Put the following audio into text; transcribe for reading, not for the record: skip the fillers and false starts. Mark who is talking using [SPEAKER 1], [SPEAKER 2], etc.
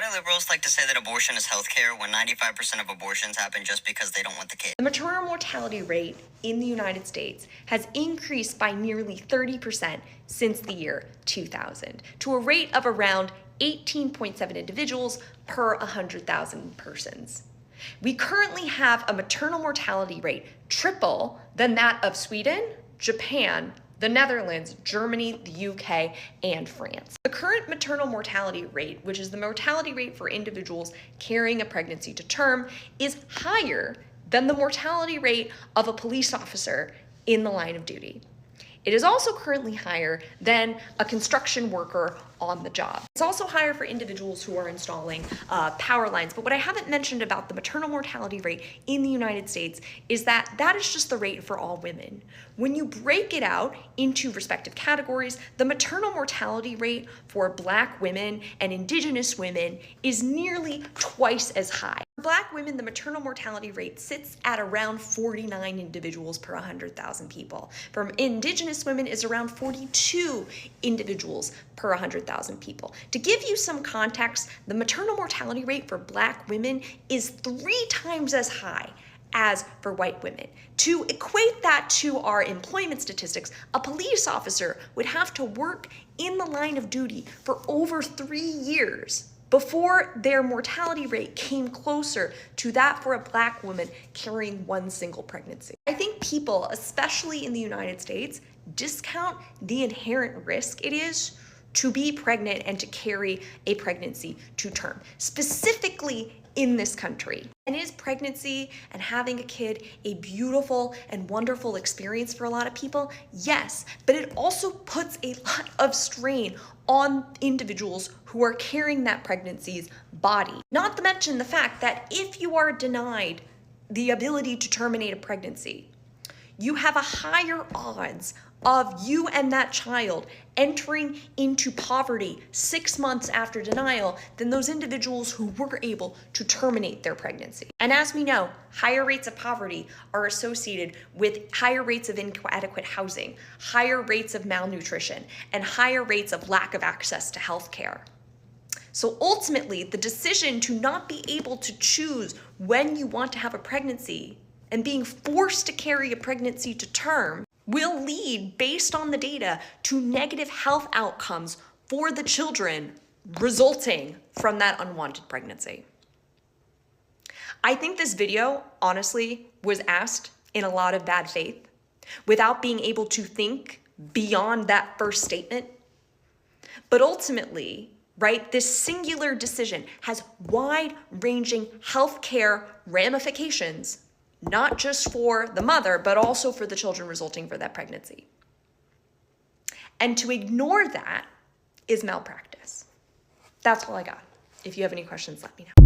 [SPEAKER 1] Why do liberals like to say that abortion is healthcare when 95% of abortions happen just because they don't want the kid?
[SPEAKER 2] The maternal mortality rate in the United States has increased by nearly 30% since the year 2000 to a rate of around 18.7 individuals per 100,000 persons. We currently have a maternal mortality rate triple than that of Sweden, Japan, the Netherlands, Germany, the UK, and France. The current maternal mortality rate, which is the mortality rate for individuals carrying a pregnancy to term, is higher than the mortality rate of a police officer in the line of duty. It is also currently higher than a construction worker on the job. It's also higher for individuals who are installing power lines. But what I haven't mentioned about the maternal mortality rate in the United States is that that is just the rate for all women. When you break it out into respective categories, the maternal mortality rate for Black women and Indigenous women is nearly twice as high. For Black women, the maternal mortality rate sits at around 49 individuals per 100,000 people. For Indigenous women, is around 42 individuals per 100,000 people. To give you some context, the maternal mortality rate for Black women is 3 times as high as for white women. To equate that to our employment statistics, a police officer would have to work in the line of duty for over 3 years before their mortality rate came closer to that for a Black woman carrying one single pregnancy. I think people, especially in the United States, discount the inherent risk it is to be pregnant and to carry a pregnancy to term, specifically in this country. And is pregnancy and having a kid a beautiful and wonderful experience for a lot of people? Yes, but it also puts a lot of strain on individuals who are carrying that pregnancy's body. Not to mention the fact that if you are denied the ability to terminate a pregnancy, you have a higher odds of you and that child entering into poverty 6 months after denial than those individuals who were able to terminate their pregnancy. And as we know, higher rates of poverty are associated with higher rates of inadequate housing, higher rates of malnutrition, and higher rates of lack of access to health care. So ultimately, the decision to not be able to choose when you want to have a pregnancy and being forced to carry a pregnancy to term will lead, based on the data, to negative health outcomes for the children resulting from that unwanted pregnancy. I think this video, honestly, was asked in a lot of bad faith without being able to think beyond that first statement. But ultimately, right, this singular decision has wide-ranging healthcare ramifications, not just for the mother, but also for the children resulting from that pregnancy. And to ignore that is malpractice. That's all I got. If you have any questions, let me know.